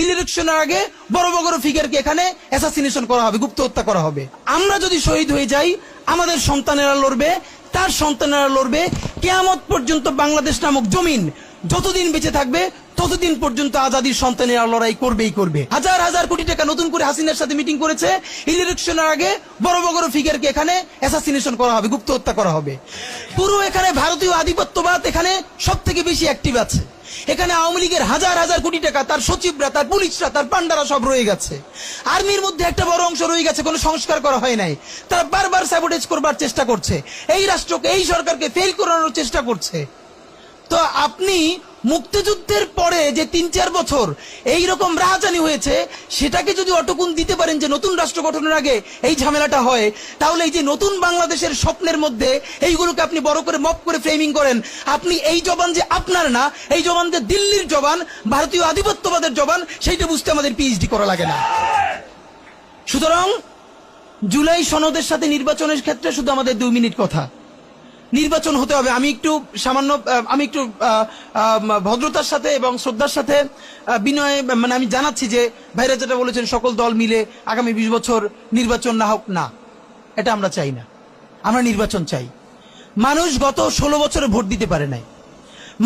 ইলেকশনের আগে বড় বড় ফিগারকে এখানে অ্যাসাসিনেশন করা হবে, গুপ্ত হত্যা করা হবে। আমরা যদি শহীদ হয়ে যাই, আমাদের সন্তানেরা লড়বে, তার সন্তানেরা লড়বে। কিয়ামত পর্যন্ত বাংলাদেশ নামক জমিন যতদিন বেঁচে থাকবে ততদিন পর্যন্ত আজাদির সন্তানেরা লড়াই করবেই করবে। হাজার হাজার কোটি টাকা নতুন করে হাসিনার সাথে মিটিং করেছে। ইলেকশনের আগে বড় বড় ফিগারকে এখানে অ্যাসাসিনেশন করা হবে, গুপ্ত হত্যা করা হবে। পুরো এখানে ভারতীয় আধিপত্যবাদ এখানে সব থেকে বেশি অ্যাক্টিভ আছে। এখানে আওয়ামী লীগের হাজার হাজার কোটি টাকা, তার সচিবরা, তার পুলিশরা, তার পান্ডারা সব রয়ে গেছে। আর্মির মধ্যে একটা বড় অংশ রয়ে গেছে, কোনো সংস্কার করা হয় নাই। তারা বারবার স্যাবোটেজ করবার চেষ্টা করছে, এই রাষ্ট্রকে, এই সরকারকে ফেল করানোর চেষ্টা করছে। তো আপনি মুক্তিযুদ্ধের পরে যে ৩-৪ বছর এইরকম রাহাজানি হয়েছে, সেটাকে যদি অটকুন দিতে পারেন যে নতুন রাষ্ট্র গঠনের আগে এই ঝামেলাটা হয়, তাহলে এই যে নতুন বাংলাদেশের স্বপ্নের মধ্যে এইগুলোকে আপনি বড় করে মপ করে ফ্রেমিং করেন। আপনি এই জবান যে আপনার না, এই জবান যে দিল্লির জবান, ভারতীয় আধিপত্যবাদের জবান, সেইটা বুঝতে আমাদের পিএইচডি করা লাগে না। সুতরাং জুলাই সনদের সাথে নির্বাচনের ক্ষেত্রে শুধু আমাদের 2 মিনিট কথা। নির্বাচন হতে হবে। আমি একটু ভদ্রতার সাথে এবং শ্রদ্ধার সাথে বিনয় আমি জানাচ্ছি যে ভাইরা যেটা বলেছেন সকল দল মিলে আগামী 20 বছর নির্বাচন না হোক, না, এটা আমরা চাই না। আমরা নির্বাচন চাই। মানুষ গত 16 বছরে ভোট দিতে পারে নাই।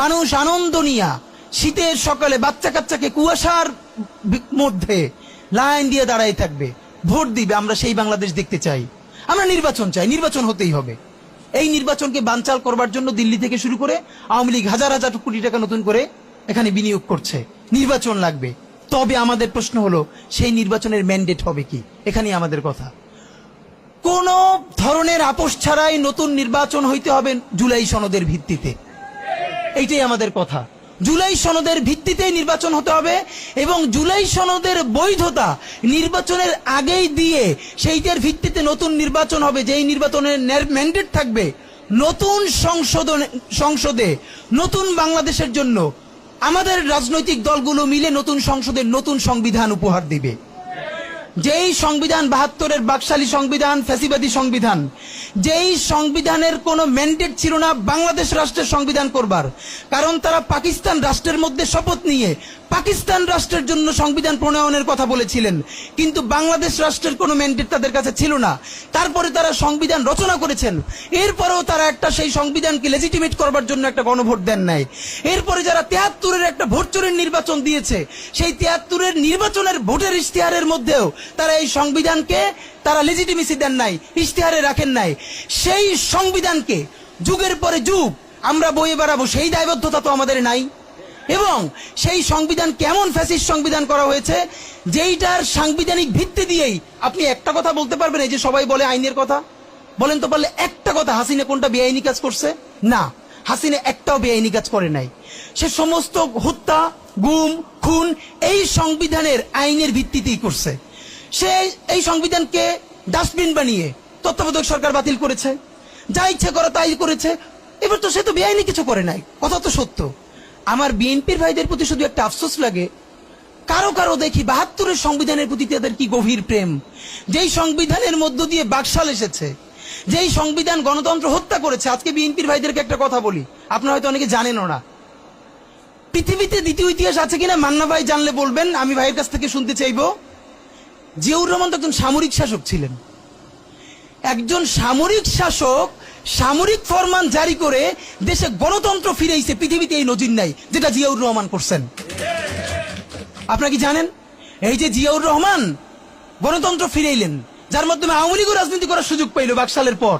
মানুষ আনন্দ নিয়া শীতের সকালে বাচ্চা কাচ্চাকে কুয়াশার মধ্যে লাইন দিয়ে দাঁড়াই থাকবে, ভোট দিবে। আমরা সেই বাংলাদেশ দেখতে চাই। আমরা নির্বাচন চাই। নির্বাচন হতেই হবে। এই নির্বাচনকে বানচাল করবার জন্য দিল্লি থেকে শুরু করে আওয়ামী লীগ হাজার হাজার কোটি টাকা নতুন করে এখানে বিনিয়োগ করছে। নির্বাচন লাগবে। তবে আমাদের প্রশ্ন হলো, সেই নির্বাচনের ম্যান্ডেট হবে কি? এখানেই আমাদের কথা। কোন ধরনের আপোষ ছাড়াই নতুন নির্বাচন হইতে হবে জুলাই সনদের ভিত্তিতে। এইটাই আমাদের কথা। জুলাই সনদের ভিত্তিতে নির্বাচন হতে হবে এবং জুলাই সনদের বৈধতা নির্বাচনের আগেই দিয়ে সেইটার ভিত্তিতে নতুন নির্বাচন হবে, যেই নির্বাচনের ম্যান্ডেট থাকবে নতুন সংসদে নতুন বাংলাদেশের জন্য আমাদের রাজনৈতিক দলগুলো মিলে নতুন সংসদের নতুন সংবিধান উপহার দিবে। যেই সংবিধান 72-এর বাকশালী সংবিধান, ফ্যাসিবাদী সংবিধান, যেই সংবিধানের কোনো ম্যান্ডেট ছিল না বাংলাদেশ রাষ্ট্রের সংবিধান করবার, কারণ তারা পাকিস্তান রাষ্ট্রের মধ্যে শপথ নিয়ে পাকিস্তান রাষ্ট্রের জন্য সংবিধান প্রণয়নের কথা বলেছিলেন, কিন্তু বাংলাদেশ রাষ্ট্রের কোনো ম্যান্ডেট তাদের কাছে ছিল না। তারপরে তারা সংবিধান রচনা করেছেন, এরপরেও তারা একটা সেই সংবিধানকে লেজিটিমেট করবার জন্য একটা গণভোট দেন নাই। এরপরে যারা 73-এর একটা ভোট চোরের নির্বাচন দিয়েছে, সেই 73-এর নির্বাচনের ভোটের ইশতেহারের মধ্যেও তারা এই সংবিধানকে তারা লেজিটিমেসি দেন নাই, ইশতেহারে রাখেন নাই। সেই সংবিধানকে যুগের পরে যুগ আমরা বয়ে বেড়াবো, সেই দায়বদ্ধতা তো আমাদের নাই। এবং সেই সংবিধান কেমন ফ্যাসিস্ট সংবিধান করা হয়েছে, যেইটার সাংবিধানিক ভিত্তি দিয়েই আপনি একটা কথা বলতে পারবেন। এই যে সবাই বলে আইনের কথা, বলেন তো পারলে একটা কথা, হাসিনা কোনটা বেআইনি কাজ করছে? না, হাসিনা একটাও বেআইনি কাজ করে নাই। সে সমস্ত হত্যা, গুম, খুন এই সংবিধানের আইনের ভিত্তিতেই করছে। সে এই সংবিধানকে ডাস্টবিন বানিয়ে তত্ত্বাবধায়ক সরকার বাতিল করেছে, যা ইচ্ছে করা তাই করেছে। এবার তো সে তো বেআইনি কিছু করে নাই, কথা তো সত্য। আমার বিএনপির ভাইদের প্রতি শুধু একটা আফসোস লাগে, কারো কারো দেখি 72-এর সংবিধানের প্রতি তাদের কি গভীর প্রেম। যেই সংবিধানের মধ্য দিয়ে বাকশাল এসেছে, যেই সংবিধান গণতন্ত্র হত্যা করেছে। আজকে বিএনপির ভাইদেরকে একটা কথা বলি, আপনারা হয়তো অনেকে জানেনও না। পৃথিবীতে দ্বিতীয় ইতিহাস আছে কিনা মান্না ভাই জানলে বলবেন, আমি ভাইয়ের কাছ থেকে শুনতে চাইব। জিয়াউর রহমান তো একজন সামরিক শাসক ছিলেন। একজন সামরিক শাসক সামরিক ফরমান জারি করে দেশে গণতন্ত্র ফিরেছে, পৃথিবীতে এই নজির নাই যেটা জিয়াউর রহমান করছেন। আপনারা কি জানেন? এই যে জিয়াউর রহমান গণতন্ত্র ফিরাইলেন, যার মাধ্যমে আওয়ামী লীগও রাজনীতি করার সুযোগ পাইল বাকশালের পর,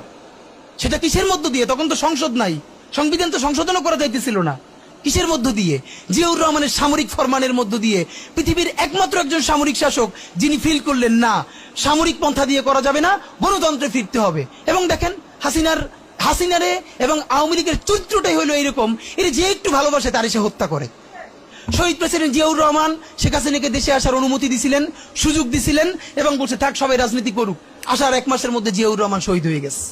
সেটা কিসের মধ্য দিয়ে? তখন তো সংসদ নাই, সংবিধান তো সংশোধনও করা যাইতেছিল না। কিসের মধ্য দিয়ে? জিয়াউর রহমানের সামরিক ফরমানের মধ্য দিয়ে। পৃথিবীর একমাত্র একজন সামরিক শাসক যিনি ফিল করলেন না, সামরিক পন্থা দিয়ে করা যাবে না, গণতন্ত্রে ফিরতে হবে। এবং দেখেন হাসিনারে এবং আওয়ামী লীগের চরিত্রটাই হলো এইরকম, এর যে একটু ভালোবাসে তার সে হত্যা করে। শহীদ প্রেসিডেন্ট জিয়াউর রহমান শেখ হাসিনাকে দেশে আসার অনুমতি দিছিলেন, সুযোগ দিছিলেন এবং বলছে থাক সবাই রাজনীতি করুক। আসার 1 মাসের মধ্যে জিয়াউর রহমান শহীদ হয়ে গেছে,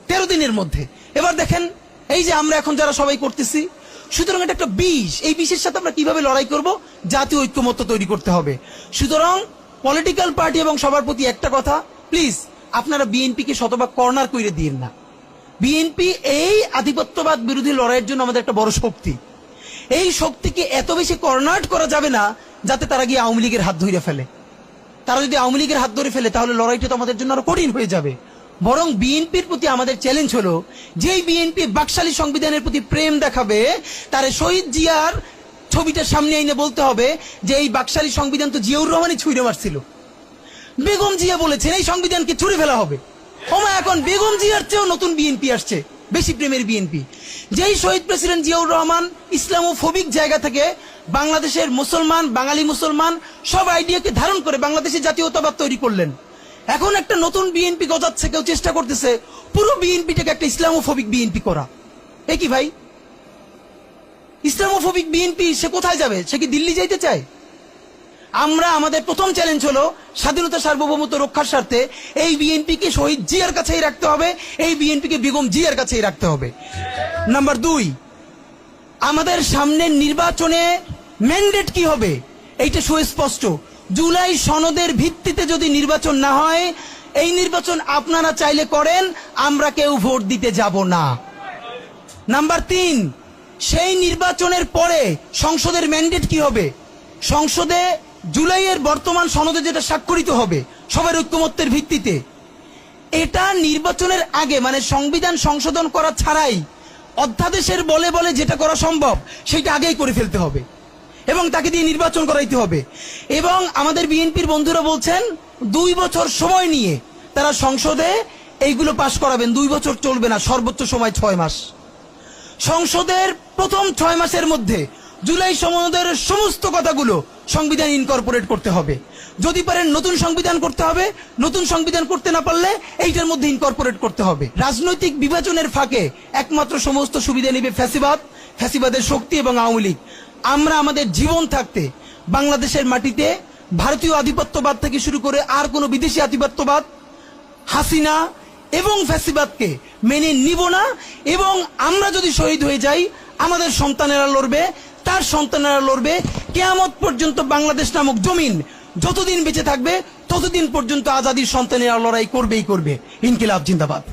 13 দিনের মধ্যে। এবার দেখেন এই যে আমরা এখন যারা সবাই করতেছি, সুতরাং এটা একটা বিষ। এই বিষের সাথে আমরা কিভাবে লড়াই করব? জাতীয় ঐক্যমত্য তৈরি করতে হবে। সুতরাং পলিটিক্যাল পার্টি এবং সবার প্রতি একটা কথা, প্লিজ আপনারা বিএনপিকে শতভাগ কর্নার করে দিন না। বিএনপি এই আধিপত্যবাদ বিরোধী লড়াইয়ের জন্য আমাদের একটা বড় শক্তি। এই শক্তিকে এত বেশি কর্নার করা যাবে না যাতে তারা গিয়ে আওয়ামী লীগের হাত ধরে ফেলে। তারা যদি আওয়ামী লীগের হাত ধরে ফেলে তাহলে লড়াইটা তো আমাদের জন্য আরো কঠিন হয়ে যাবে। বরং বিএনপির প্রতি আমাদের চ্যালেঞ্জ হলো, যেই বিএনপি বাকশালী সংবিধানের প্রতি প্রেম দেখাবে, তার শহীদ জিয়ার ছবিটা সামনে এনে বলতে হবে যে এই বাকশালী সংবিধান তো জিয়াউর রহমানই ছুঁড়ে মারছিল। বেগম জিয়া বলেছেন এই সংবিধানকে ছুঁড়ে ফেলা হবে। এখন বেগম জিয়ার চেয়েও নতুন বিএনপি আসছে, বেশি প্রেমের বিএনপি। যেই শহীদ প্রেসিডেন্ট জিয়াউর রহমান ইসলামোফোবিক জায়গা থেকে বাংলাদেশের মুসলমান, বাঙালি মুসলমান সব আইডিয়াকে ধারণ করে বাংলাদেশের জাতীয়তাবাদ তৈরি করলেন। এখন একটা নতুন বিএনপি গজাচ্ছে, কেউ চেষ্টা করতেছে পুরো বিএনপিটাকে একটা ইসলামোফোবিক বিএনপি করা। এ কি ভাই, ইসলামোফোবিক বিএনপি সে কোথায় যাবে? সে কি দিল্লি যাইতে চায়? আমরা আমাদের প্রথম চ্যালেঞ্জ হলো স্বাধীনতা সার্বভৌমত্ব রক্ষার স্বার্থে এই বিএনপিকে শহীদ জিয়ার কাছেই রাখতে হবে, এই বিএনপিকে বেগম জিয়ার কাছেই রাখতে হবে। নাম্বার 2, আমাদের সামনের নির্বাচনে ম্যান্ডেট কি হবে এইটা সুস্পষ্ট। জুলাই সনদের ভিত্তিতে যদি নির্বাচন না হয়, এই নির্বাচন আপনারা চাইলে করেন, আমরা কেউ ভোট দিতে যাব না। নাম্বার 3, সেই নির্বাচনের পরে সংসদের ম্যান্ডেট কি হবে? সংসদে জুলাইয়ের বর্তমান সনদে যেটা স্বাক্ষরিত হবে সবার ঐক্যমত্যের ভিত্তিতে, এটা নির্বাচনের আগে মানে সংবিধান সংশোধন করা ছাড়াই অধ্যাদেশের বলে বলে যেটা করা সম্ভব সেটা আগেই করে ফেলতে হবে এবং তাকে দিয়ে নির্বাচন করাইতে হবে। এবং আমাদের বিএনপির বন্ধুরা বলছেন 2 বছর সময় নিয়ে তারা সংসদে এইগুলো পাশ করাবেন। 2 বছর চলবে না, সর্বোচ্চ সময় 6 মাস। সংসদের প্রথম 6 মাসের মধ্যে জুলাই সনদের সমস্ত কথাগুলো সংবিধান ইনকর্পোরেট করতে হবে। যদি পারেন নতুন সংবিধান করতে হবে, নতুন সংবিধান করতে না পারলে এইটার মধ্যে ইনকর্পোরেট করতে হবে। রাজনৈতিক বিভাজনের ফাঁকে একমাত্র সমস্ত সুবিধা নেবে ফ্যাসিবাদ, ফ্যাসিবাদের শক্তি এবং আওয়ামী লীগ। আমরা আমাদের জীবন থাকতে বাংলাদেশের মাটিতে ভারতীয় আধিপত্যবাদ থেকে শুরু করে আর কোনো বিদেশি আধিপত্যবাদ, হাসিনা এবং ফ্যাসিবাদকে মেনে নিব না। এবং আমরা যদি শহীদ হয়ে যাই, আমাদের সন্তানেরা লড়বে, তার সন্তানেরা লড়বে। কিয়ামত পর্যন্ত বাংলাদেশ নামক জমিন যতদিন বেঁচে থাকবে ততদিন পর্যন্ত আজাদির সন্তানেরা লড়াই করবেই করবে। ইনকিলাব জিন্দাবাদ।